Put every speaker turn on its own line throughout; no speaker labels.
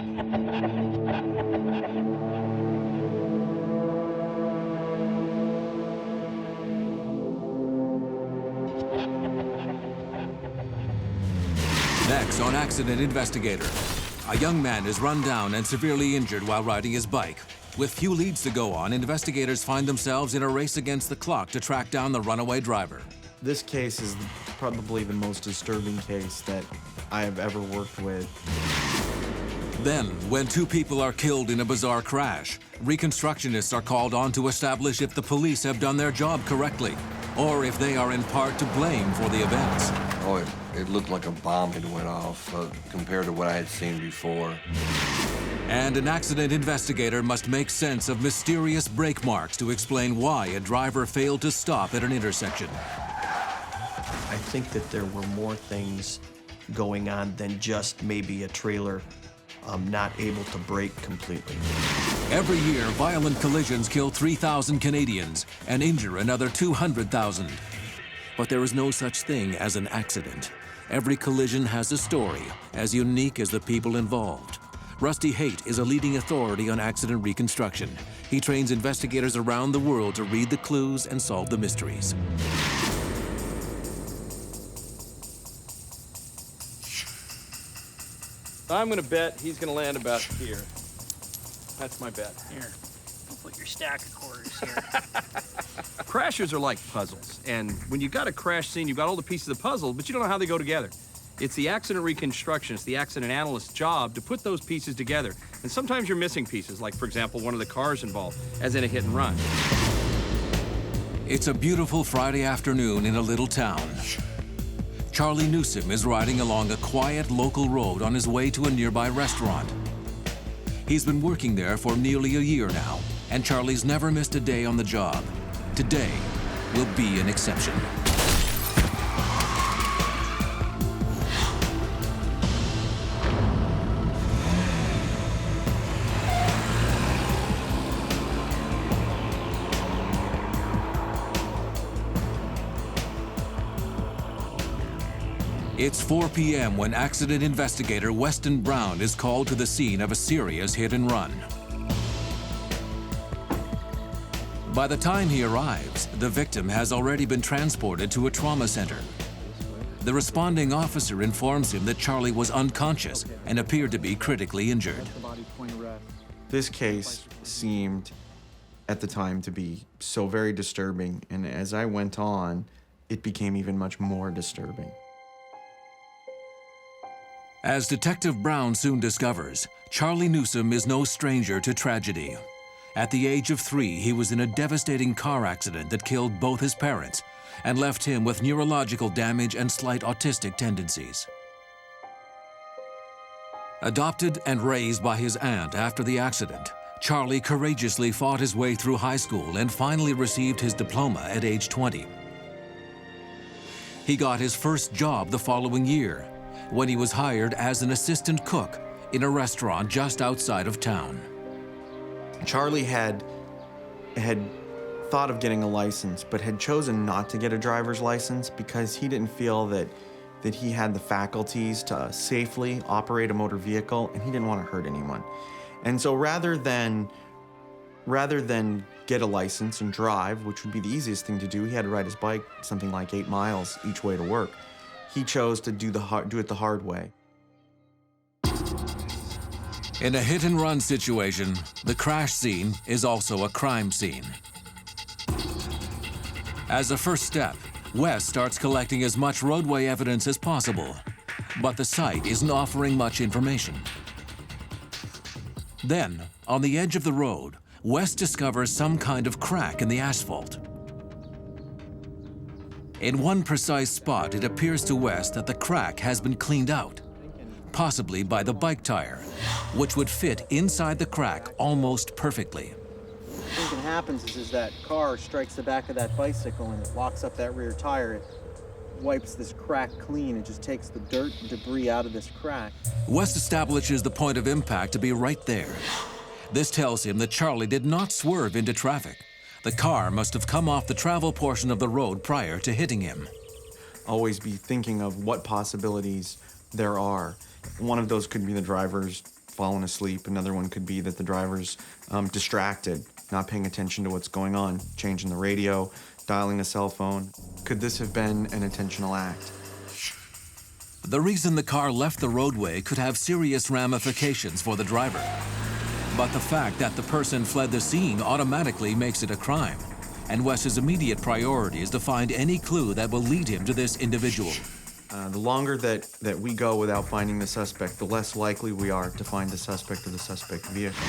Next on Accident Investigator, a young man is run down and severely injured while riding his bike. With few leads to go on, investigators find themselves in a race against the clock to track down the runaway driver.
This case is probably the most disturbing case that I have ever worked with.
Then, when two people are killed in a bizarre crash, reconstructionists are called on to establish if the police have done their job correctly, or if they are in part to blame for the events.
Oh, it looked like a bomb had went off compared to what I had seen before.
And an accident investigator must make sense of mysterious brake marks to explain why a driver failed to stop at an intersection.
I think that there were more things going on than just maybe a trailer not able to brake completely.
Every year, violent collisions kill 3,000 Canadians and injure another 200,000. But there is no such thing as an accident. Every collision has a story, as unique as the people involved. Rusty Haight is a leading authority on accident reconstruction. He trains investigators around the world to read the clues and solve the mysteries.
I'm gonna bet he's gonna land about here. That's my bet.
Here, I'll put your stack of quarters here.
Crashers are like puzzles, and when you've got a crash scene, you've got all the pieces of the puzzle, but you don't know how they go together. It's the accident reconstructionist, the accident analyst's job to put those pieces together. And sometimes you're missing pieces, like, for example, one of the cars involved, as in a hit and run.
It's a beautiful Friday afternoon in a little town. Charlie Newsom is riding along a quiet local road on his way to a nearby restaurant. He's been working there for nearly a year now, and Charlie's never missed a day on the job. Today will be an exception. It's 4 p.m. when accident investigator Weston Brown is called to the scene of a serious hit and run. By the time he arrives, the victim has already been transported to a trauma center. The responding officer informs him that Charlie was unconscious and appeared to be critically injured.
This case seemed, at the time, to be so very disturbing, and as I went on, it became even much more disturbing.
As Detective Brown soon discovers, Charlie Newsom is no stranger to tragedy. At the age of 3, he was in a devastating car accident that killed both his parents and left him with neurological damage and slight autistic tendencies. Adopted and raised by his aunt after the accident, Charlie courageously fought his way through high school and finally received his diploma at age 20. He got his first job the following year, when he was hired as an assistant cook in a restaurant just outside of town.
Charlie had thought of getting a license, but had chosen not to get a driver's license because he didn't feel that he had the faculties to safely operate a motor vehicle, and he didn't want to hurt anyone. And so rather than get a license and drive, which would be the easiest thing to do, he had to ride his bike something like 8 miles each way to work. He chose to do it the hard way.
In a hit-and-run situation, the crash scene is also a crime scene. As a first step, Wes starts collecting as much roadway evidence as possible, but the site isn't offering much information. Then, on the edge of the road, Wes discovers some kind of crack in the asphalt. In one precise spot, it appears to Wes that the crack has been cleaned out, possibly by the bike tire, which would fit inside the crack almost perfectly.
I think what happens is that car strikes the back of that bicycle and it locks up that rear tire. It wipes this crack clean. It just takes the dirt and debris out of this crack.
Wes establishes the point of impact to be right there. This tells him that Charlie did not swerve into traffic. The car must have come off the travel portion of the road prior to hitting him.
Always be thinking of what possibilities there are. One of those could be the driver's fallen asleep. Another one could be that the driver's distracted, not paying attention to what's going on, changing the radio, dialing a cell phone. Could this have been an intentional act?
The reason the car left the roadway could have serious ramifications for the driver. But the fact that the person fled the scene automatically makes it a crime. And Wes's immediate priority is to find any clue that will lead him to this individual.
The longer that we go without finding the suspect, the less likely we are to find the suspect or the suspect vehicle.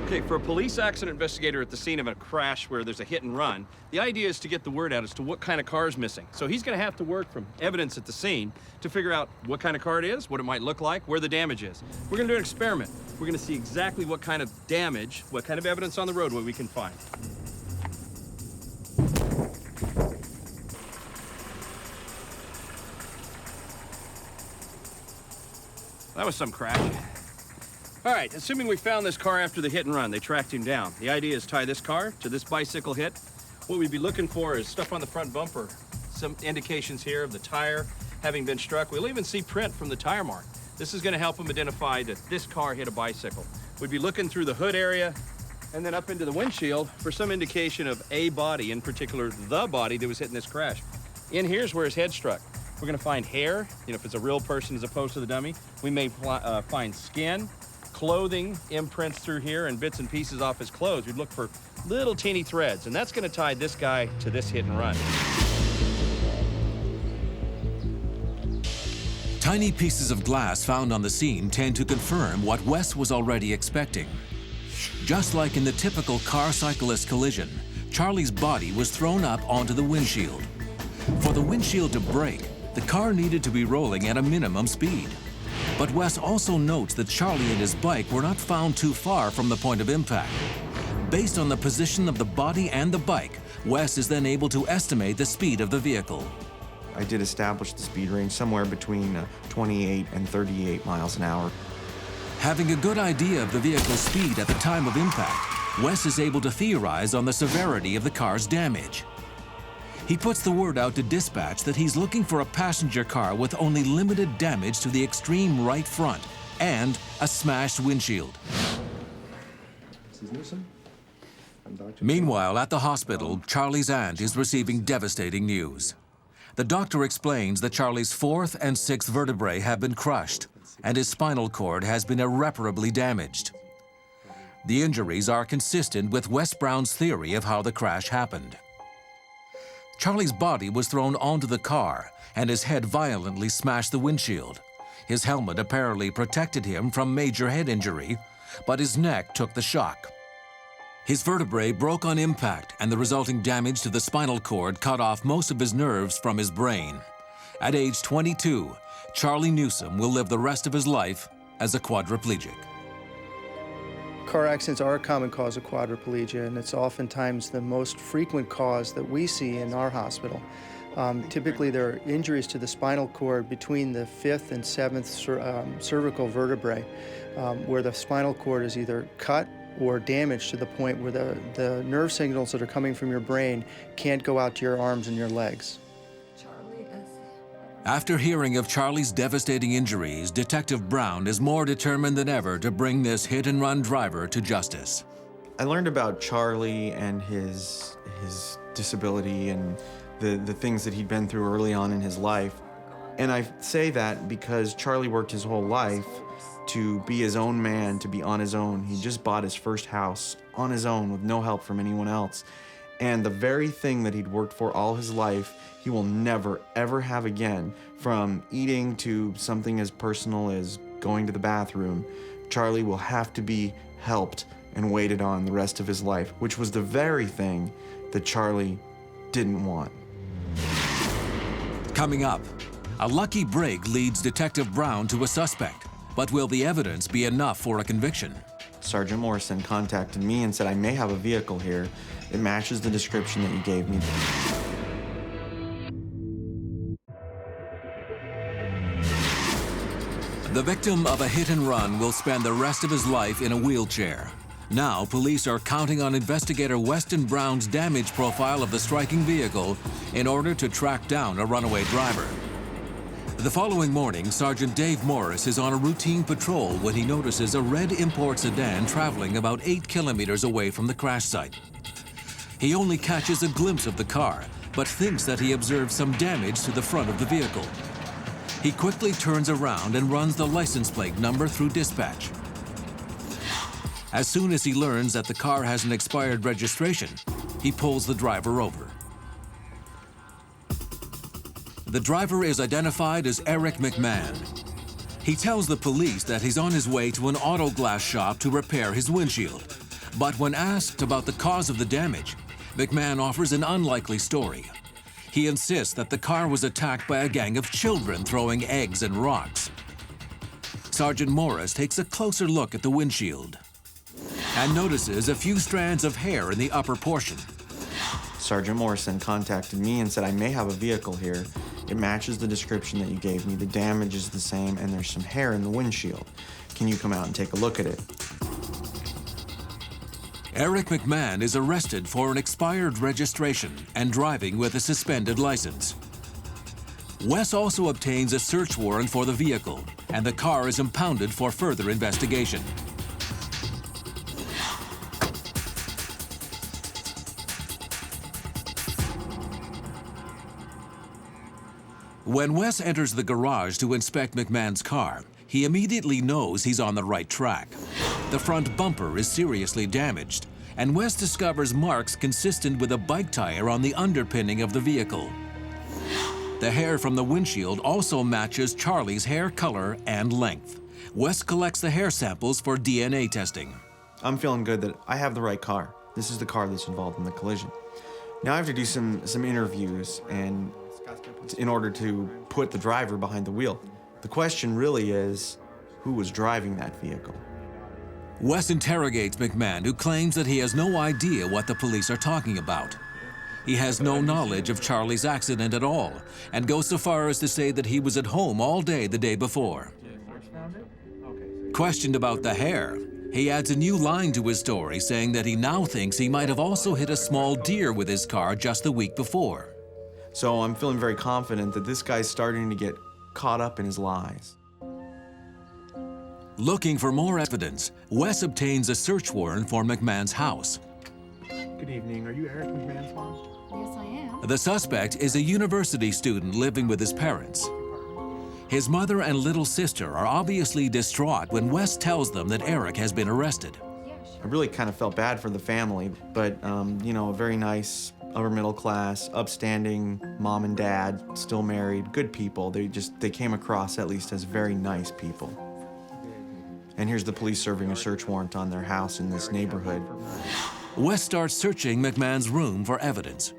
Okay, for a police accident investigator at the scene of a crash where there's a hit and run, the idea is to get the word out as to what kind of car is missing. So he's going to have to work from evidence at the scene to figure out what kind of car it is, what it might look like, where the damage is. We're going to do an experiment. We're going to see exactly what kind of damage, what kind of evidence on the roadway we can find. That was some crash. All right, assuming we found this car after the hit and run, they tracked him down. The idea is tie this car to this bicycle hit. What we'd be looking for is stuff on the front bumper, some indications here of the tire having been struck. We'll even see print from the tire mark. This is gonna help them identify that this car hit a bicycle. We'd be looking through the hood area and then up into the windshield for some indication of a body, in particular, the body that was hit in this crash. In here's where his head struck. We're gonna find hair, if it's a real person as opposed to the dummy. We may find skin, clothing imprints through here, and bits and pieces off his clothes. We'd look for little teeny threads, and that's gonna tie this guy to this hit and run.
Tiny pieces of glass found on the scene tend to confirm what Wes was already expecting. Just like in the typical car cyclist collision, Charlie's body was thrown up onto the windshield. For the windshield to break, the car needed to be rolling at a minimum speed. But Wes also notes that Charlie and his bike were not found too far from the point of impact. Based on the position of the body and the bike, Wes is then able to estimate the speed of the vehicle.
I did establish the speed range somewhere between 28 and 38 miles an hour.
Having a good idea of the vehicle's speed at the time of impact, Wes is able to theorize on the severity of the car's damage. He puts the word out to dispatch that he's looking for a passenger car with only limited damage to the extreme right front and a smashed windshield. Meanwhile, at the hospital, Charlie's aunt is receiving devastating news. The doctor explains that Charlie's 4th and 6th vertebrae have been crushed, and his spinal cord has been irreparably damaged. The injuries are consistent with Wes Brown's theory of how the crash happened. Charlie's body was thrown onto the car, and his head violently smashed the windshield. His helmet apparently protected him from major head injury, but his neck took the shock. His vertebrae broke on impact, and the resulting damage to the spinal cord cut off most of his nerves from his brain. At age 22, Charlie Newsom will live the rest of his life as a quadriplegic.
Car accidents are a common cause of quadriplegia, and it's oftentimes the most frequent cause that we see in our hospital. Typically, there are injuries to the spinal cord between the 5th and 7th cervical vertebrae, where the spinal cord is either cut or damaged to the point where the nerve signals that are coming from your brain can't go out to your arms and your legs.
After hearing of Charlie's devastating injuries, Detective Brown is more determined than ever to bring this hit-and-run driver to justice.
I learned about Charlie and his disability and the things that he'd been through early on in his life. And I say that because Charlie worked his whole life to be his own man, to be on his own. He just bought his first house on his own with no help from anyone else. And the very thing that he'd worked for all his life, he will never, ever have again. From eating to something as personal as going to the bathroom, Charlie will have to be helped and waited on the rest of his life, which was the very thing that Charlie didn't want.
Coming up, a lucky break leads Detective Brown to a suspect. But will the evidence be enough for a conviction?
Sergeant Morrison contacted me and said, I may have a vehicle here. It matches the description that you gave me.
The victim of a hit and run will spend the rest of his life in a wheelchair. Now, police are counting on investigator Weston Brown's damage profile of the striking vehicle in order to track down a runaway driver. The following morning, Sergeant Dave Morris is on a routine patrol when he notices a red import sedan traveling about 8 kilometers away from the crash site. He only catches a glimpse of the car, but thinks that he observes some damage to the front of the vehicle. He quickly turns around and runs the license plate number through dispatch. As soon as he learns that the car has an expired registration, he pulls the driver over. The driver is identified as Eric McMahon. He tells the police that he's on his way to an auto glass shop to repair his windshield. But when asked about the cause of the damage, McMahon offers an unlikely story. He insists that the car was attacked by a gang of children throwing eggs and rocks. Sergeant Morris takes a closer look at the windshield and notices a few strands of hair in the upper portion.
Sergeant Morrison contacted me and said, I may have a vehicle here. It matches the description that you gave me. The damage is the same, and there's some hair in the windshield. Can you come out and take a look at it?
Eric McMahon is arrested for an expired registration and driving with a suspended license. Wes also obtains a search warrant for the vehicle, and the car is impounded for further investigation. When Wes enters the garage to inspect McMahon's car, he immediately knows he's on the right track. The front bumper is seriously damaged, and Wes discovers marks consistent with a bike tire on the underpinning of the vehicle. The hair from the windshield also matches Charlie's hair color and length. Wes collects the hair samples for DNA testing.
I'm feeling good that I have the right car. This is the car that's involved in the collision. Now I have to do some interviews and in order to put the driver behind the wheel. The question really is, who was driving that vehicle?
Wes interrogates McMahon, who claims that he has no idea what the police are talking about. He has no knowledge of Charlie's accident at all, and goes so far as to say that he was at home all day the day before. Questioned about the hair, he adds a new line to his story, saying that he now thinks he might have also hit a small deer with his car just the week before.
So I'm feeling very confident that this guy's starting to get caught up in his lies.
Looking for more evidence, Wes obtains a search warrant for McMahon's house.
Good evening. Are you Eric McMahon's mom?
Yes, I am.
The suspect is a university student living with his parents. His mother and little sister are obviously distraught when Wes tells them that Eric has been arrested.
I really kind of felt bad for the family, but, you know, a very nice, upper middle class, upstanding mom and dad, still married, good people. They came across at least as very nice people. And here's the police serving a search warrant on their house in this neighborhood.
Wes starts searching McMahon's room for evidence.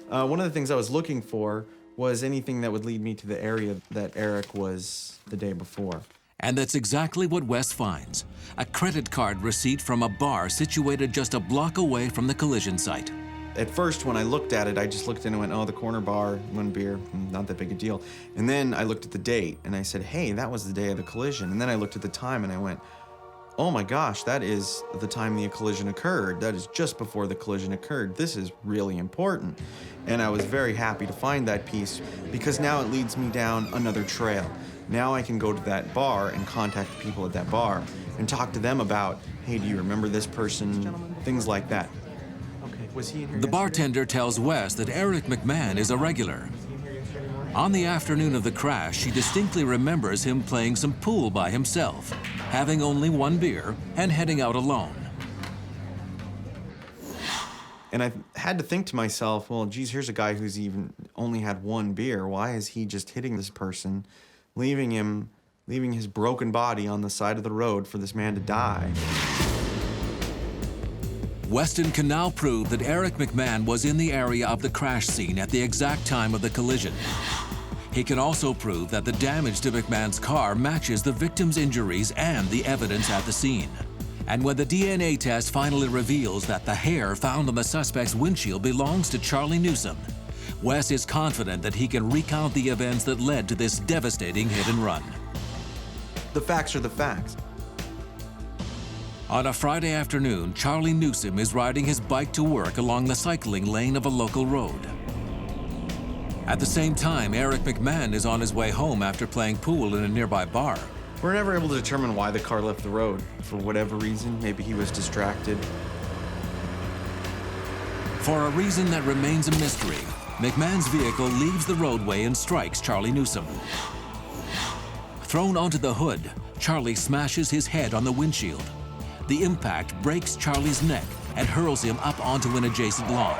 One of the things I was looking for was anything that would lead me to the area that Eric was the day before.
And that's exactly what Wes finds. A credit card receipt from a bar situated just a block away from the collision site.
At first, when I looked at it, I just looked in and went, oh, the corner bar, one beer, not that big a deal. And then I looked at the date and I said, hey, that was the day of the collision. And then I looked at the time and I went, oh my gosh, that is the time the collision occurred. That is just before the collision occurred. This is really important. And I was very happy to find that piece because now it leads me down another trail. Now I can go to that bar and contact the people at that bar and talk to them about, hey, do you remember this person? Things like that. Okay, was he in here
The bartender tells Wes that Eric McMahon is a regular. On the afternoon of the crash, she distinctly remembers him playing some pool by himself, having only one beer, and heading out alone.
And I had to think to myself, well, geez, here's a guy who's even only had one beer. Why is he just hitting this person, leaving his broken body on the side of the road for this man to die?
Weston can now prove that Eric McMahon was in the area of the crash scene at the exact time of the collision. He can also prove that the damage to McMahon's car matches the victim's injuries and the evidence at the scene. And when the DNA test finally reveals that the hair found on the suspect's windshield belongs to Charlie Newsom, Wes is confident that he can recount the events that led to this devastating hit and run.
The facts are the facts.
On a Friday afternoon, Charlie Newsom is riding his bike to work along the cycling lane of a local road. At the same time, Eric McMahon is on his way home after playing pool in a nearby bar.
We're never able to determine why the car left the road. For whatever reason, maybe he was distracted.
For a reason that remains a mystery, McMahon's vehicle leaves the roadway and strikes Charlie Newsom. Thrown onto the hood, Charlie smashes his head on the windshield. The impact breaks Charlie's neck and hurls him up onto an adjacent lawn.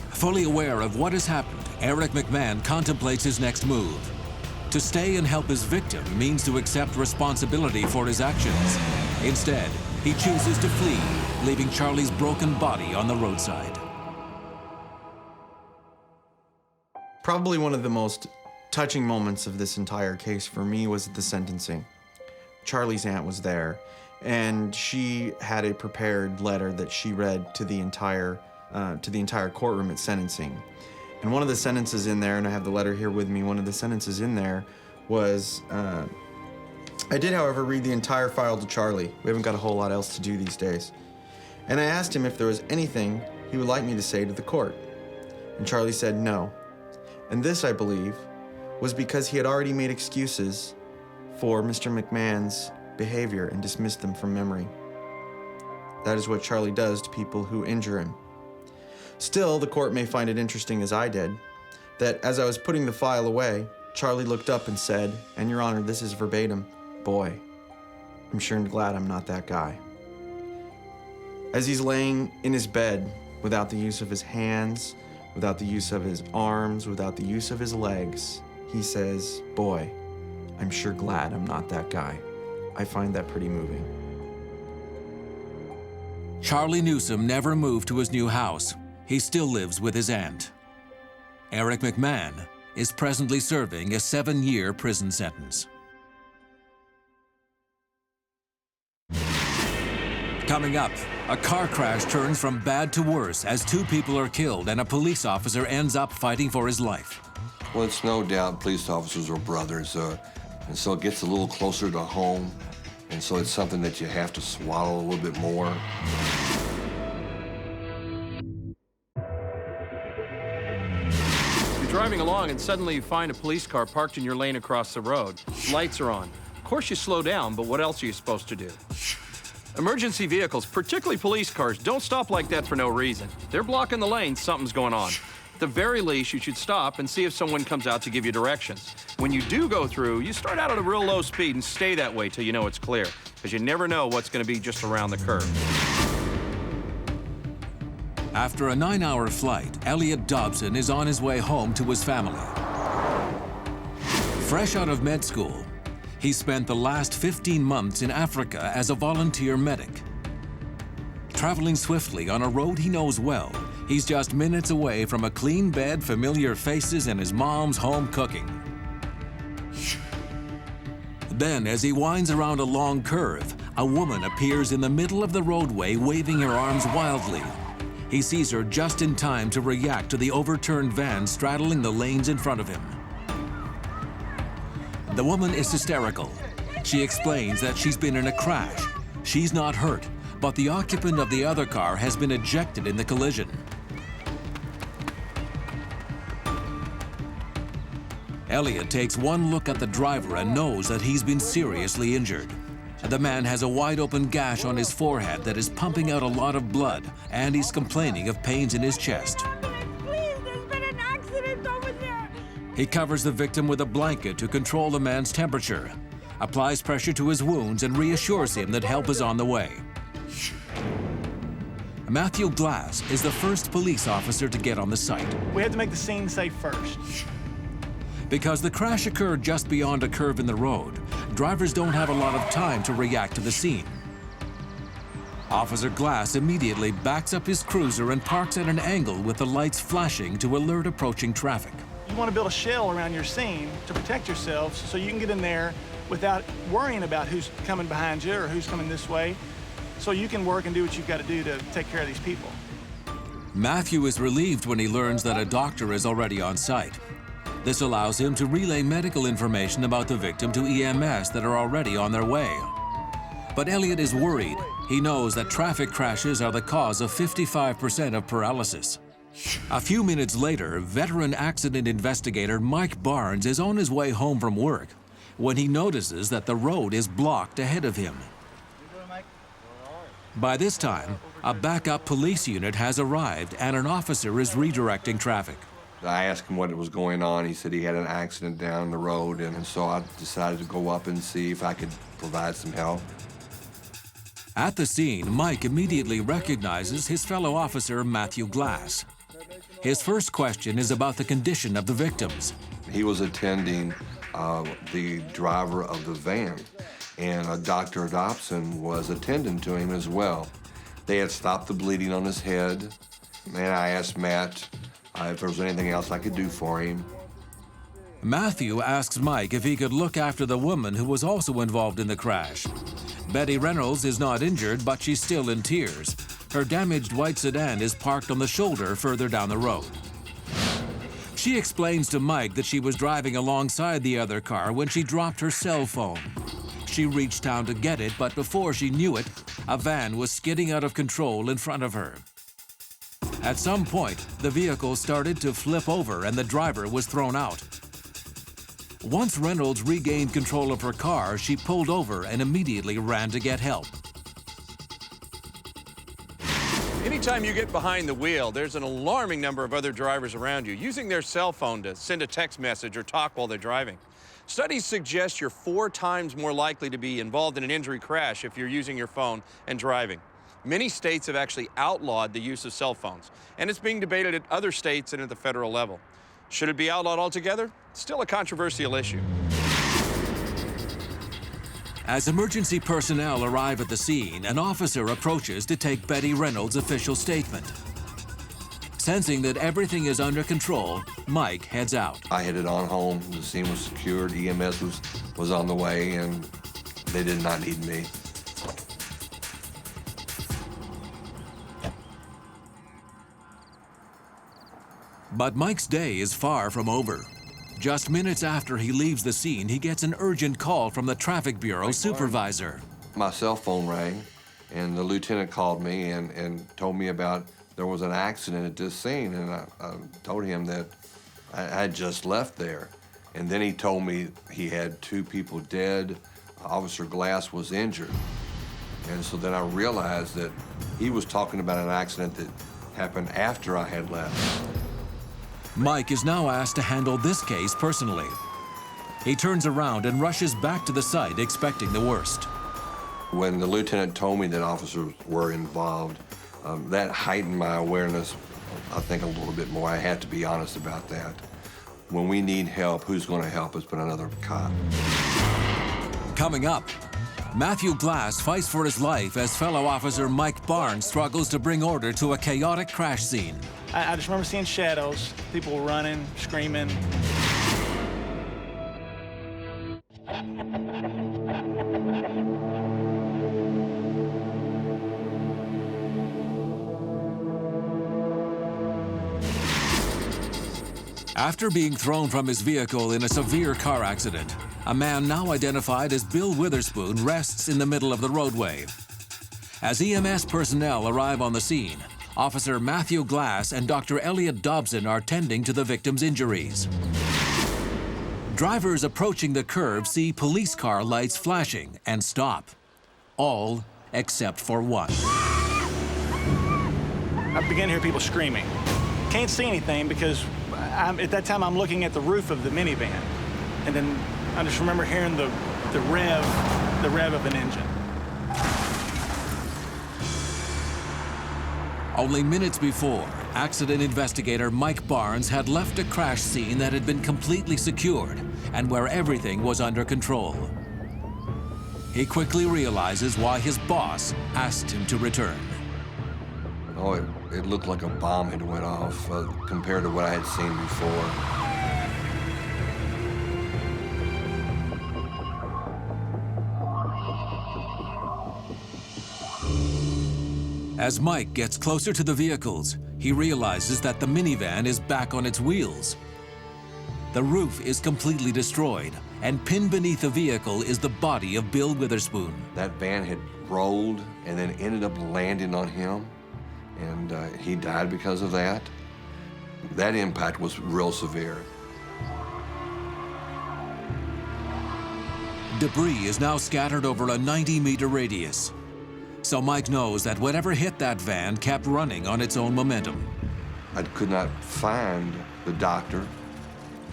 Fully aware of what has happened, Eric McMahon contemplates his next move. To stay and help his victim means to accept responsibility for his actions. Instead, he chooses to flee, leaving Charlie's broken body on the roadside.
Probably one of the most touching moments of this entire case for me was the sentencing. Charlie's aunt was there, and she had a prepared letter that she read to the entire courtroom at sentencing. And one of the sentences in there, and I have the letter here with me, one of the sentences in there was, I did, however, read the entire file to Charlie. We haven't got a whole lot else to do these days. And I asked him if there was anything he would like me to say to the court. And Charlie said no. And this, I believe, was because he had already made excuses for Mr. McMahon's behavior and dismissed them from memory. That is what Charlie does to people who injure him. Still, the court may find it interesting, as I did, that as I was putting the file away, Charlie looked up and said, and Your Honor, this is verbatim, "Boy, I'm sure glad I'm not that guy." As he's laying in his bed, without the use of his hands, without the use of his arms, without the use of his legs, he says, "Boy, I'm sure glad I'm not that guy." I find that pretty moving.
Charlie Newsom never moved to his new house. He still lives with his aunt. Eric McMahon is presently serving a 7-year prison sentence. Coming up, a car crash turns from bad to worse as 2 people are killed and a police officer ends up fighting for his life.
Well, it's no doubt police officers are brothers, and so it gets a little closer to home, and so it's something that you have to swallow a little bit more.
You're driving along and suddenly you find a police car parked in your lane across the road. Lights are on. Of course you slow down, but what else are you supposed to do? Emergency vehicles, particularly police cars, don't stop like that for no reason. They're blocking the lane, something's going on. At the very least, you should stop and see if someone comes out to give you directions. When you do go through, you start out at a real low speed and stay that way till you know it's clear, because you never know what's going to be just around the curve.
After a 9-hour flight, Elliot Dobson is on his way home to his family. Fresh out of med school, he spent the last 15 months in Africa as a volunteer medic. Traveling swiftly on a road he knows well, he's just minutes away from a clean bed, familiar faces, and his mom's home cooking. Then, as he winds around a long curve, a woman appears in the middle of the roadway waving her arms wildly. He sees her just in time to react to the overturned van straddling the lanes in front of him. The woman is hysterical. She explains that she's been in a crash. She's not hurt, but the occupant of the other car has been ejected in the collision. Elliot takes one look at the driver and knows that he's been seriously injured. The man has a wide-open gash on his forehead that is pumping out a lot of blood, and he's complaining of pains in his chest.
Please, there's been an accident over there.
He covers the victim with a blanket to control the man's temperature, applies pressure to his wounds, and reassures him that help is on the way. Matthew Glass is the first police officer to get on the site.
We had to make the scene safe first.
Because the crash occurred just beyond a curve in the road, drivers don't have a lot of time to react to the scene. Officer Glass immediately backs up his cruiser and parks at an angle with the lights flashing to alert approaching traffic.
You want to build a shell around your scene to protect yourselves so you can get in there without worrying about who's coming behind you or who's coming this way, so you can work and do what you've got to do to take care of these people.
Matthew is relieved when he learns that a doctor is already on site. This allows him to relay medical information about the victim to EMS that are already on their way. But Elliot is worried. He knows that traffic crashes are the cause of 55% of paralysis. A few minutes later, veteran accident investigator Mike Barnes is on his way home from work when he notices that the road is blocked ahead of him. By this time, a backup police unit has arrived and an officer is redirecting traffic.
I asked him what was going on. He said he had an accident down the road, and so I decided to go up and see if I could provide some help.
At the scene, Mike immediately recognizes his fellow officer, Matthew Glass. His first question is about the condition of the victims.
He was attending the driver of the van, and Dr. Dobson was attending to him as well. They had stopped the bleeding on his head, and I asked Matt if there was anything else I could do for him.
Matthew asks Mike if he could look after the woman who was also involved in the crash. Betty Reynolds is not injured, but she's still in tears. Her damaged white sedan is parked on the shoulder further down the road. She explains to Mike that she was driving alongside the other car when she dropped her cell phone. She reached down to get it, but before she knew it, a van was skidding out of control in front of her. At some point, the vehicle started to flip over and the driver was thrown out. Once Reynolds regained control of her car, she pulled over and immediately ran to get help.
Anytime you get behind the wheel, there's an alarming number of other drivers around you using their cell phone to send a text message or talk while they're driving. Studies suggest you're 4 times more likely to be involved in an injury crash if you're using your phone and driving. Many states have actually outlawed the use of cell phones, and it's being debated at other states and at the federal level. Should it be outlawed altogether? Still a controversial issue.
As emergency personnel arrive at the scene, an officer approaches to take Betty Reynolds' official statement. Sensing that everything is under control, Mike heads out.
I headed on home. The scene was secured. EMS was on the way, and they did not need me.
But Mike's day is far from over. Just minutes after he leaves the scene, he gets an urgent call from the Traffic Bureau supervisor.
My cell phone rang, and the lieutenant called me and told me about there was an accident at this scene, and I told him that I had just left there. And then he told me he had 2 people dead. Officer Glass was injured. And so then I realized that he was talking about an accident that happened after I had left.
Mike is now asked to handle this case personally. He turns around and rushes back to the site, expecting the worst.
When the lieutenant told me that officers were involved, that heightened my awareness, I think, a little bit more. I had to be honest about that. When we need help, who's going to help us but another cop?
Coming up, Matthew Glass fights for his life as fellow officer Mike Barnes struggles to bring order to a chaotic crash scene.
I just remember seeing shadows, people running, screaming.
After being thrown from his vehicle in a severe car accident, a man now identified as Bill Witherspoon rests in the middle of the roadway. As EMS personnel arrive on the scene, Officer Matthew Glass and Dr. Elliot Dobson are tending to the victim's injuries. Drivers approaching the curve see police car lights flashing and stop. All except for one.
I began to hear people screaming. Can't see anything because at that time I'm looking at the roof of the minivan. And then I just remember hearing the rev of an engine.
Only minutes before, accident investigator Mike Barnes had left a crash scene that had been completely secured and where everything was under control. He quickly realizes why his boss asked him to return.
Oh, it looked like a bomb had went off compared to what I had seen before.
As Mike gets closer to the vehicles, he realizes that the minivan is back on its wheels. The roof is completely destroyed, and pinned beneath the vehicle is the body of Bill Witherspoon.
That van had rolled and then ended up landing on him, and he died because of that. That impact was real severe.
Debris is now scattered over a 90-meter radius. So Mike knows that whatever hit that van kept running on its own momentum.
I could not find the doctor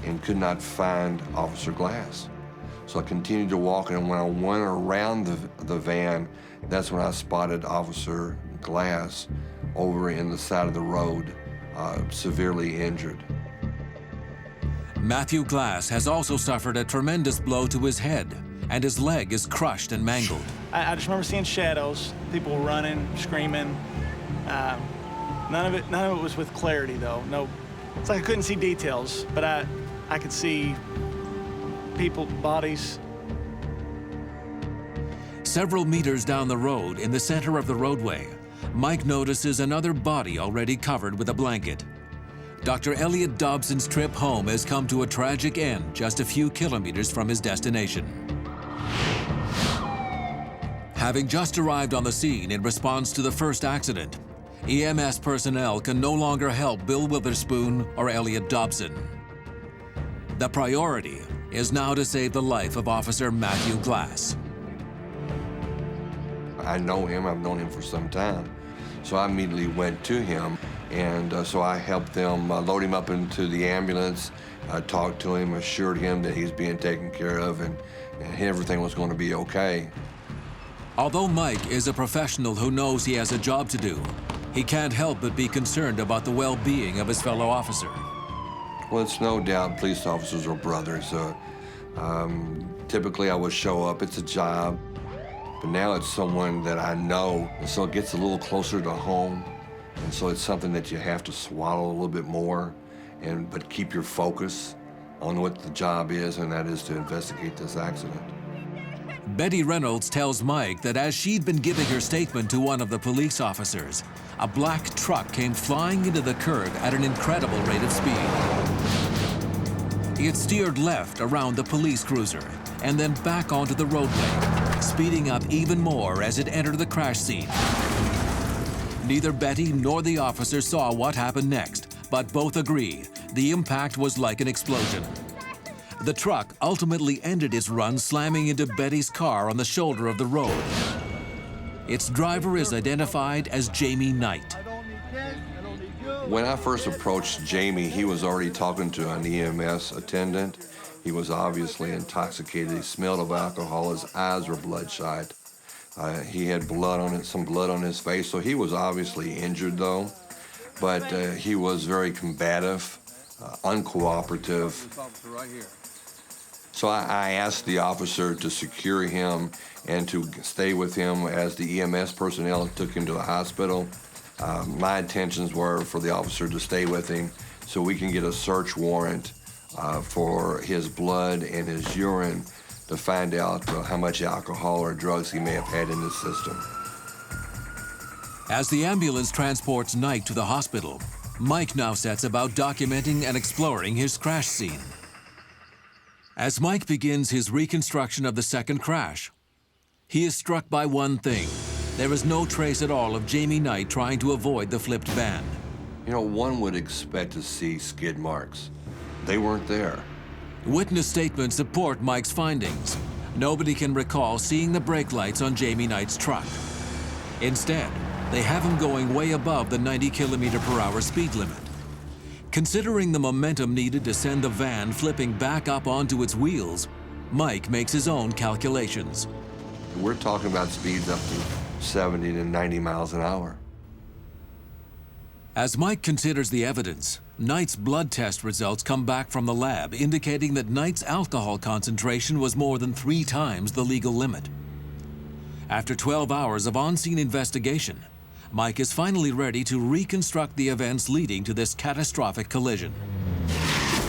and could not find Officer Glass. So I continued to walk, and when I went around the van, that's when I spotted Officer Glass over in the side of the road, severely injured.
Matthew Glass has also suffered a tremendous blow to his head, and his leg is crushed and mangled.
I just remember seeing shadows, people running, screaming. None of it was with clarity, though. No, it's like I couldn't see details, but I could see people, bodies.
Several meters down the road, in the center of the roadway, Mike notices another body already covered with a blanket. Dr. Elliot Dobson's trip home has come to a tragic end just a few kilometers from his destination. Having just arrived on the scene in response to the first accident, EMS personnel can no longer help Bill Witherspoon or Elliot Dobson. The priority is now to save the life of Officer Matthew Glass.
I know him, I've known him for some time. So I immediately went to him, and so I helped them load him up into the ambulance. I talked to him, assured him that he's being taken care of, and everything was going to be okay.
Although Mike is a professional who knows he has a job to do, he can't help but be concerned about the well-being of his fellow officer.
Well, it's no doubt police officers are brothers. Typically I would show up, it's a job, but now it's someone that I know, and so it gets a little closer to home, and so it's something that you have to swallow a little bit more, but keep your focus on what the job is, and that is to investigate this accident.
Betty Reynolds tells Mike that as she'd been giving her statement to one of the police officers, a black truck came flying into the curve at an incredible rate of speed. It steered left around the police cruiser and then back onto the roadway, speeding up even more as it entered the crash scene. Neither Betty nor the officer saw what happened next, but both agree the impact was like an explosion. The truck ultimately ended its run slamming into Betty's car on the shoulder of the road. Its driver is identified as Jamie Knight.
When I first approached Jamie, he was already talking to an EMS attendant. He was obviously intoxicated. He smelled of alcohol. His eyes were bloodshot. He had blood on it, some blood on his face, so he was obviously injured though. But he was very combative, uncooperative. So I asked the officer to secure him and to stay with him as the EMS personnel took him to the hospital. My intentions were for the officer to stay with him so we can get a search warrant for his blood and his urine to find out how much alcohol or drugs he may have had in his system.
As the ambulance transports Knight to the hospital, Mike now sets about documenting and exploring his crash scene. As Mike begins his reconstruction of the second crash, he is struck by one thing. There is no trace at all of Jamie Knight trying to avoid the flipped van.
You know, one would expect to see skid marks. They weren't there.
Witness statements support Mike's findings. Nobody can recall seeing the brake lights on Jamie Knight's truck. Instead, they have him going way above the 90 km/h speed limit. Considering the momentum needed to send the van flipping back up onto its wheels, Mike makes his own calculations.
We're talking about speeds up to 70 to 90 miles an hour.
As Mike considers the evidence, Knight's blood test results come back from the lab indicating that Knight's alcohol concentration was more than 3 times the legal limit. After 12 hours of on-scene investigation, Mike is finally ready to reconstruct the events leading to this catastrophic collision.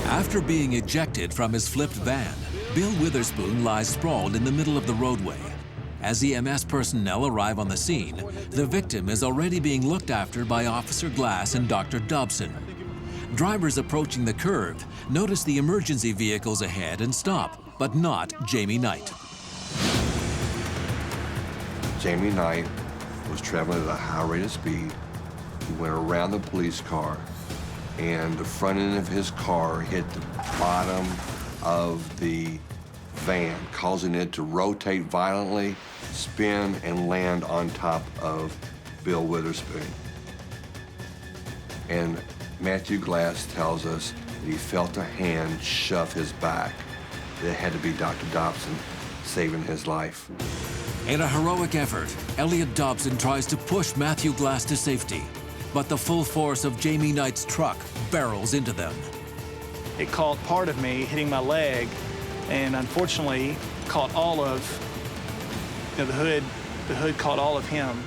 After being ejected from his flipped van, Bill Witherspoon lies sprawled in the middle of the roadway. As EMS personnel arrive on the scene, the victim is already being looked after by Officer Glass and Dr. Dobson. Drivers approaching the curve notice the emergency vehicles ahead and stop, but not Jamie Knight.
Jamie Knight was traveling at a high rate of speed. He went around the police car, and the front end of his car hit the bottom of the van, causing it to rotate violently, spin, and land on top of Bill Witherspoon. And Matthew Glass tells us that he felt a hand shove his back. It had to be Dr. Dobson saving his life.
In a heroic effort, Elliot Dobson tries to push Matthew Glass to safety, but the full force of Jamie Knight's truck barrels into them.
It caught part of me hitting my leg, and unfortunately caught all of the hood. The hood caught all of him.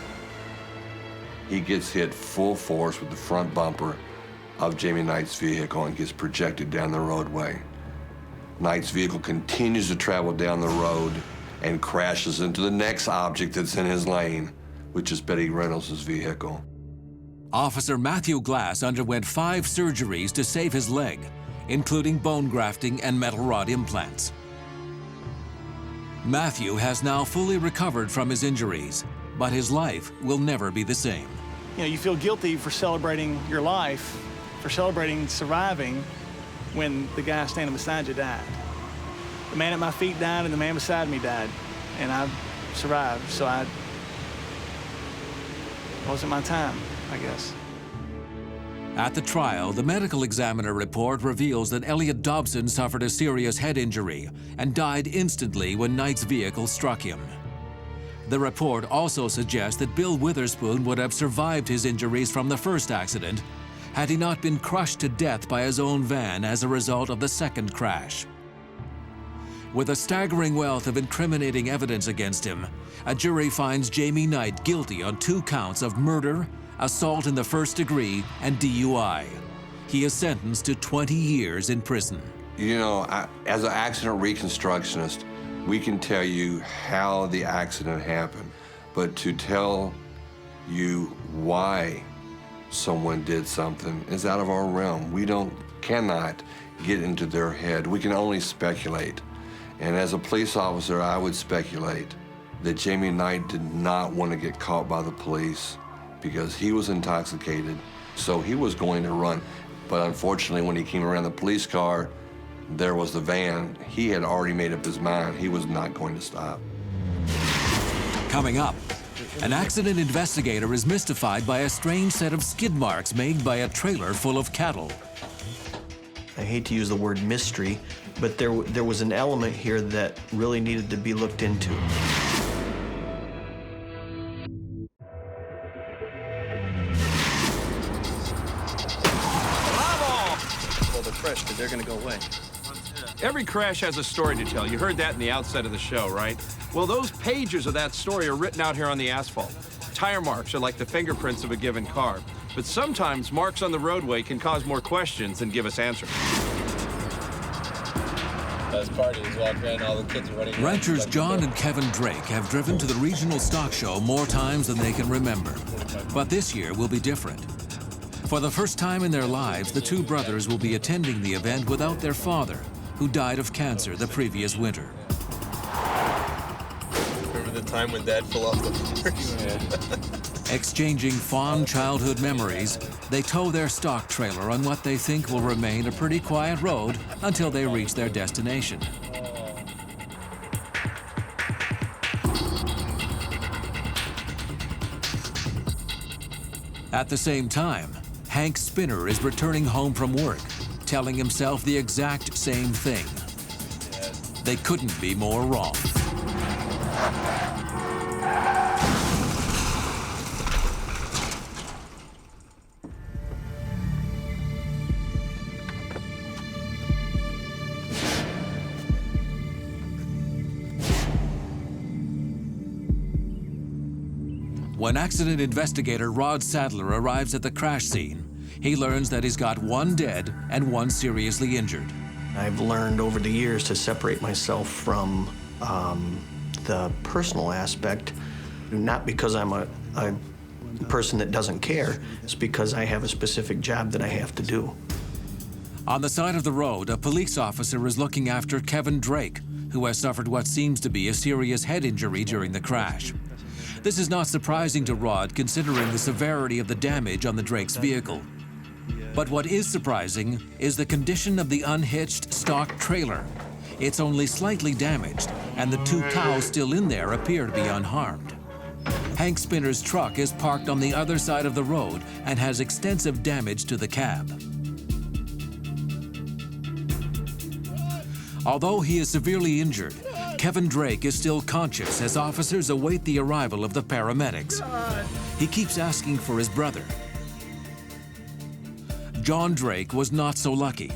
He gets hit full force with the front bumper of Jamie Knight's vehicle and gets projected down the roadway. Knight's vehicle continues to travel down the road and crashes into the next object that's in his lane, which is Betty Reynolds' vehicle.
Officer Matthew Glass underwent 5 surgeries to save his leg, including bone grafting and metal rod implants. Matthew has now fully recovered from his injuries, but his life will never be the same.
You know, you feel guilty for celebrating your life, for celebrating surviving when the guy standing beside you died. The man at my feet died and the man beside me died, and I survived, so it wasn't my time, I guess.
At the trial, the medical examiner report reveals that Elliot Dobson suffered a serious head injury and died instantly when Knight's vehicle struck him. The report also suggests that Bill Witherspoon would have survived his injuries from the first accident had he not been crushed to death by his own van as a result of the second crash. With a staggering wealth of incriminating evidence against him, a jury finds Jamie Knight guilty on 2 counts of murder, assault in the first degree, and DUI. He is sentenced to 20 years in prison.
You know, as an accident reconstructionist, we can tell you how the accident happened, but to tell you why someone did something is out of our realm. We cannot get into their head. We can only speculate. And as a police officer, I would speculate that Jamie Knight did not want to get caught by the police because he was intoxicated, so he was going to run. But unfortunately, when he came around the police car, there was the van. He had already made up his mind. He was not going to stop.
Coming up, an accident investigator is mystified by a strange set of skid marks made by a trailer full of cattle.
I hate to use the word mystery, but there was an element here that really needed to be looked into.
Well, they're fresh because they're going to go away.
Every crash has a story to tell. You heard that in the outset of the show, right? Well, those pages of that story are written out here on the asphalt. Tire marks are like the fingerprints of a given car. But sometimes marks on the roadway can cause more questions than give us answers.
Best part is walk around, all the kids are running.
Ranchers John and Kevin Drake have driven to the regional stock show more times than they can remember. But this year will be different. For the first time in their lives, the 2 brothers will be attending the event without their father, who died of cancer the previous winter.
Remember the time when Dad fell off the horse?
Exchanging fond childhood memories, they tow their stock trailer on what they think will remain a pretty quiet road until they reach their destination. At the same time, Hank Spinner is returning home from work, telling himself the exact same thing. They couldn't be more wrong. When accident investigator Rod Sadler arrives at the crash scene, he learns that he's got 1 dead and 1 seriously injured.
I've learned over the years to separate myself from the personal aspect, not because I'm a person that doesn't care, it's because I have a specific job that I have to do.
On the side of the road, a police officer is looking after Kevin Drake, who has suffered what seems to be a serious head injury during the crash. This is not surprising to Rod, considering the severity of the damage on the Drake's vehicle. But what is surprising is the condition of the unhitched stock trailer. It's only slightly damaged, and the 2 cows still in there appear to be unharmed. Hank Spinner's truck is parked on the other side of the road and has extensive damage to the cab. Although he is severely injured, Kevin Drake is still conscious as officers await the arrival of the paramedics. He keeps asking for his brother. John Drake was not so lucky.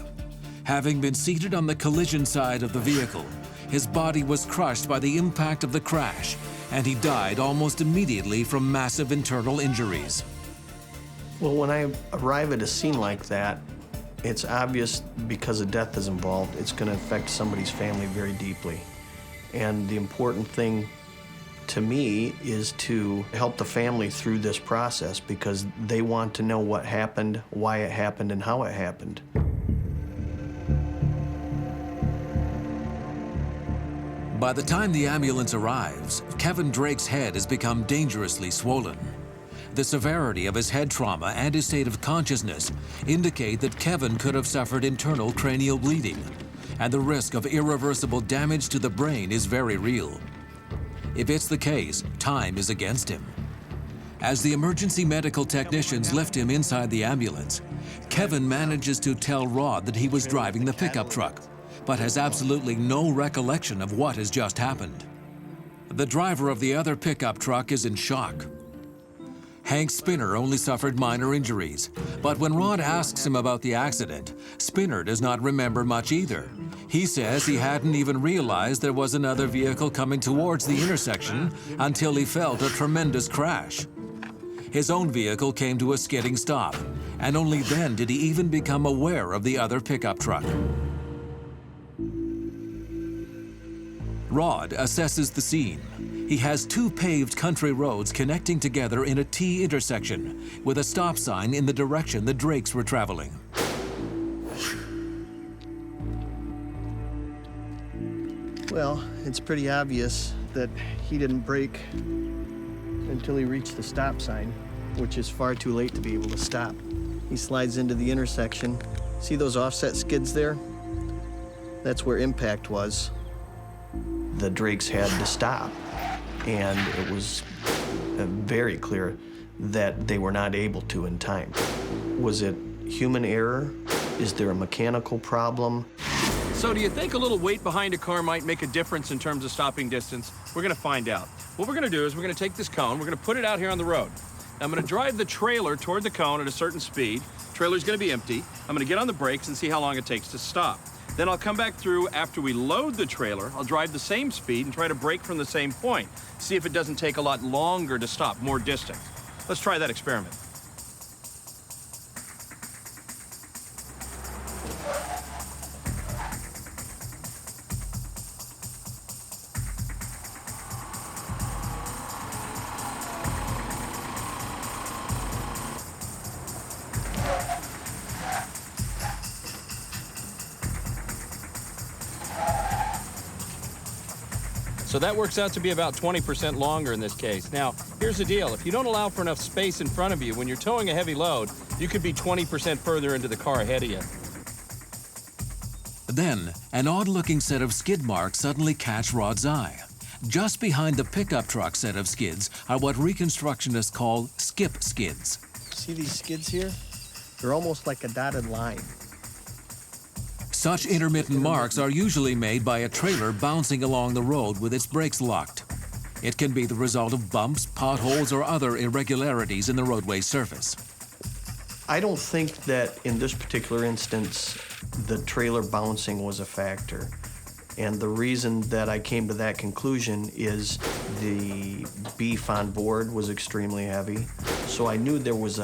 Having been seated on the collision side of the vehicle, his body was crushed by the impact of the crash, and he died almost immediately from massive internal injuries.
Well, when I arrive at a scene like that, it's obvious because a death is involved, it's going to affect somebody's family very deeply. And the important thing to me is to help the family through this process because they want to know what happened, why it happened, and how it happened.
By the time the ambulance arrives, Kevin Drake's head has become dangerously swollen. The severity of his head trauma and his state of consciousness indicate that Kevin could have suffered internal cranial bleeding, and the risk of irreversible damage to the brain is very real. If it's the case, time is against him. As the emergency medical technicians lift him inside the ambulance, Kevin manages to tell Rod that he was driving the pickup truck, but has absolutely no recollection of what has just happened. The driver of the other pickup truck is in shock. Hank Spinner only suffered minor injuries, but when Rod asks him about the accident, Spinner does not remember much either. He says he hadn't even realized there was another vehicle coming towards the intersection until he felt a tremendous crash. His own vehicle came to a skidding stop, and only then did he even become aware of the other pickup truck. Rod assesses the scene. He has 2 paved country roads connecting together in a T intersection with a stop sign in the direction the Drakes were traveling.
Well, it's pretty obvious that he didn't brake until he reached the stop sign, which is far too late to be able to stop. He slides into the intersection. See those offset skids there? That's where impact was. The Drakes had to stop, and it was very clear that they were not able to in time. Was it human error? Is there a mechanical problem?
So do you think a little weight behind a car might make a difference in terms of stopping distance? We're going to find out. What we're going to do is we're going to take this cone, we're going to put it out here on the road. I'm going to drive the trailer toward the cone at a certain speed. Trailer's going to be empty. I'm going to get on the brakes and see how long it takes to stop. Then I'll come back through after we load the trailer. I'll drive the same speed and try to brake from the same point. See if it doesn't take a lot longer to stop, more distant. Let's try that experiment. So that works out to be about 20% longer in this case. Now, here's the deal. If you don't allow for enough space in front of you, when you're towing a heavy load, you could be 20% further into the car ahead of you.
Then, an odd-looking set of skid marks suddenly catch Rod's eye. Just behind the pickup truck set of skids are what reconstructionists call skip skids.
See these skids here? They're almost like a dotted line.
Such intermittent marks are usually made by a trailer bouncing along the road with its brakes locked. It can be the result of bumps, potholes, or other irregularities in the roadway surface.
I don't think that in this particular instance, the trailer bouncing was a factor. And the reason that I came to that conclusion is the beef on board was extremely heavy. So I knew there was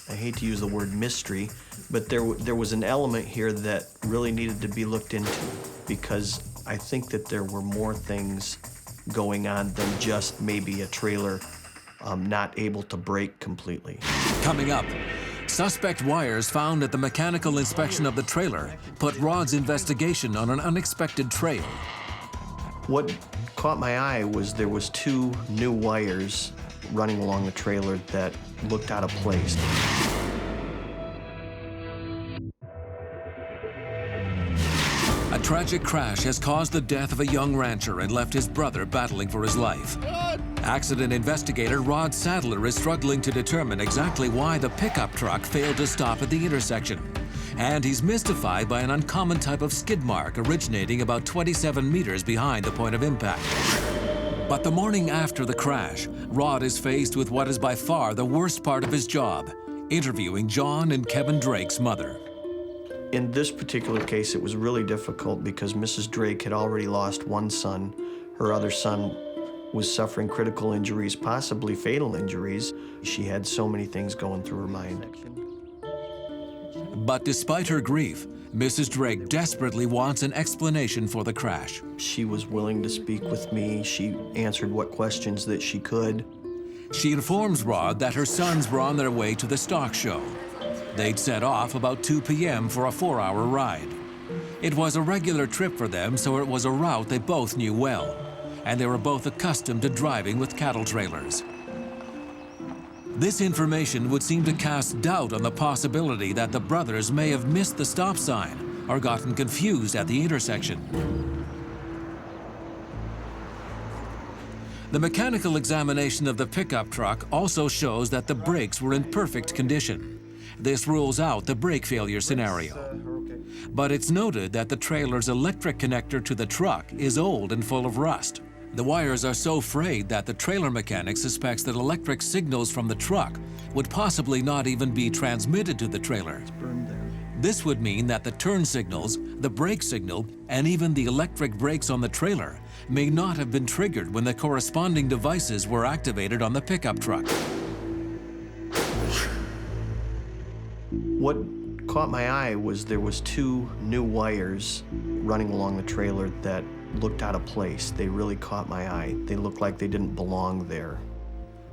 I hate to use the word mystery, but there was an element here that really needed to be looked into, because I think that there were more things going on than just maybe a trailer not able to brake completely.
Coming up, suspect wires found at the mechanical inspection of the trailer put Rod's investigation on an unexpected trail.
What caught my eye was there was 2 new wires running along the trailer that looked out of place.
tragic crash has caused the death of a young rancher and left his brother battling for his life. Accident investigator Rod Sadler is struggling to determine exactly why the pickup truck failed to stop at the intersection. And he's mystified by an uncommon type of skid mark originating about 27 meters behind the point of impact. But the morning after the crash, Rod is faced with what is by far the worst part of his job, interviewing John and Kevin Drake's mother.
In this particular case, it was really difficult because Mrs. Drake had already lost one son. Her other son was suffering critical injuries, possibly fatal injuries. She had so many things going through her mind.
But despite her grief, Mrs. Drake desperately wants an explanation for the crash.
She was willing to speak with me. She answered what questions that she could.
She informs Rod that her sons were on their way to the stock show. They'd set off about 2 p.m. for a 4-hour ride. It was a regular trip for them, so it was a route they both knew well, and they were both accustomed to driving with cattle trailers. This information would seem to cast doubt on the possibility that the brothers may have missed the stop sign or gotten confused at the intersection. The mechanical examination of the pickup truck also shows that the brakes were in perfect condition. This rules out the brake failure scenario. But it's noted that the trailer's electric connector to the truck is old and full of rust. The wires are so frayed that the trailer mechanic suspects that electric signals from the truck would possibly not even be transmitted to the trailer. This would mean that the turn signals, the brake signal, and even the electric brakes on the trailer may not have been triggered when the corresponding devices were activated on the pickup truck.
What caught my eye was there was 2 new wires running along the trailer that looked out of place. They really caught my eye. They looked like they didn't belong there.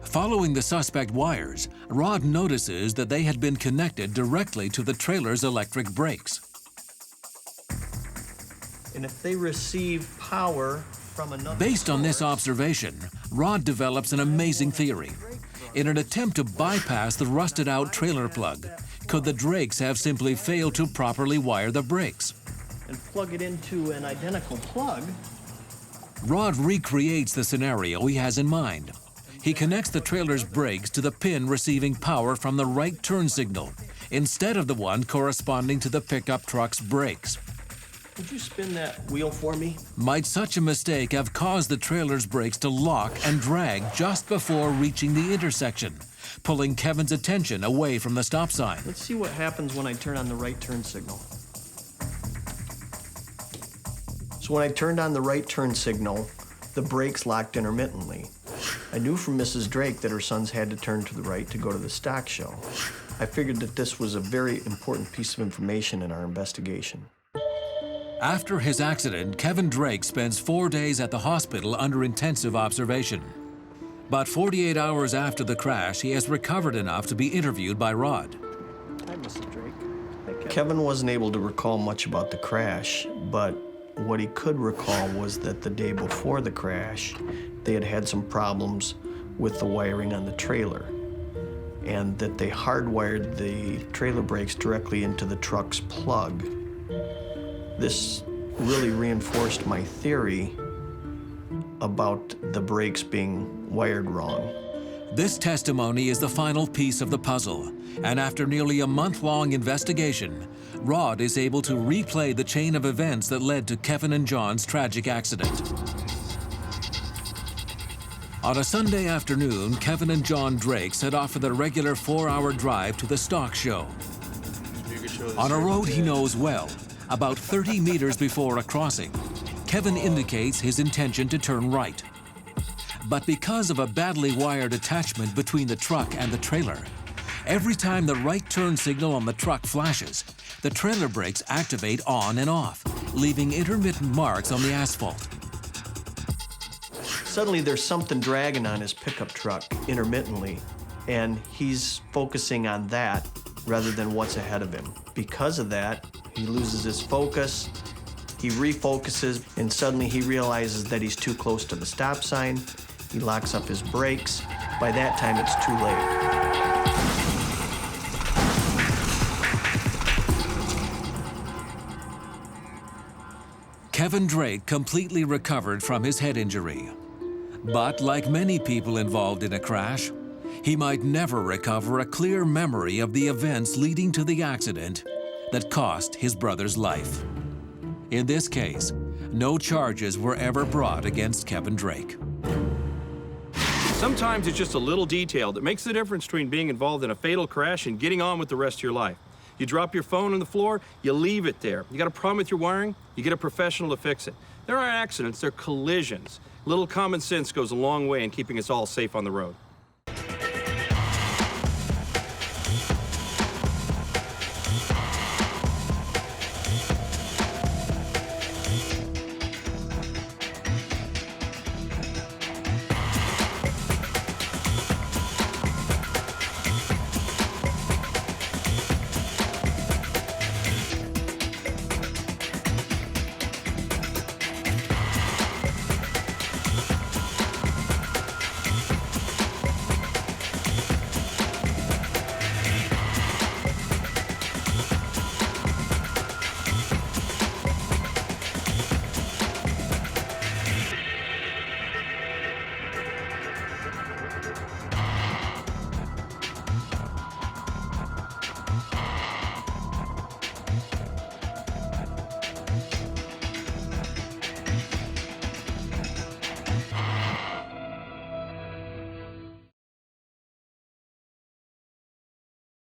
Following the suspect wires, Rod notices that they had been connected directly to the trailer's electric brakes.
And if they receive power from another
Based on this observation, Rod develops an amazing theory. In an attempt to bypass the rusted-out trailer plug, could the Drakes have simply failed to properly wire the brakes?
and plug it into an identical plug.
Rod recreates the scenario he has in mind. He connects the trailer's brakes to the pin receiving power from the right turn signal, instead of the one corresponding to the pickup truck's brakes.
Would you spin that wheel for me?
Might such a mistake have caused the trailer's brakes to lock and drag just before reaching the intersection, pulling Kevin's attention away from the stop sign?
Let's see what happens when I turn on the right turn signal. So when I turned on the right turn signal, the brakes locked intermittently. I knew from Mrs. Drake that her sons had to turn to the right to go to the stock show. I figured that this was a very important piece of information in our investigation.
After his accident, Kevin Drake spends 4 days at the hospital under intensive observation. But 48 hours after the crash, he has recovered enough to be interviewed by Rod.
Hi, Mrs. Drake. Hi, Kevin.
Kevin wasn't able to recall much about the crash, but what he could recall was that the day before the crash, they had had some problems with the wiring on the trailer, and that they hardwired the trailer brakes directly into the truck's plug. This really reinforced my theory about the brakes being wired wrong.
This testimony is the final piece of the puzzle, and after nearly a month-long investigation, Rod is able to replay the chain of events that led to Kevin and John's tragic accident. On a Sunday afternoon, Kevin and John Drake set off for their regular 4-hour drive to the stock show. On a road he knows well, about 30 meters before a crossing, Kevin indicates his intention to turn right. But because of a badly wired attachment between the truck and the trailer, every time the right turn signal on the truck flashes, the trailer brakes activate on and off, leaving intermittent marks on the asphalt.
Suddenly there's something dragging on his pickup truck intermittently, and he's focusing on that rather than what's ahead of him. Because of that, he loses his focus, he refocuses, and suddenly he realizes that he's too close to the stop sign. He locks up his brakes. By that time, it's too late.
Kevin Drake completely recovered from his head injury. But like many people involved in a crash, he might never recover a clear memory of the events leading to the accident that cost his brother's life. In this case, no charges were ever brought against Kevin Drake.
Sometimes it's just a little detail that makes the difference between being involved in a fatal crash and getting on with the rest of your life. You drop your phone on the floor, you leave it there. You got a problem with your wiring, you get a professional to fix it. There aren't accidents, they're collisions. Little common sense goes a long way in keeping us all safe on the road.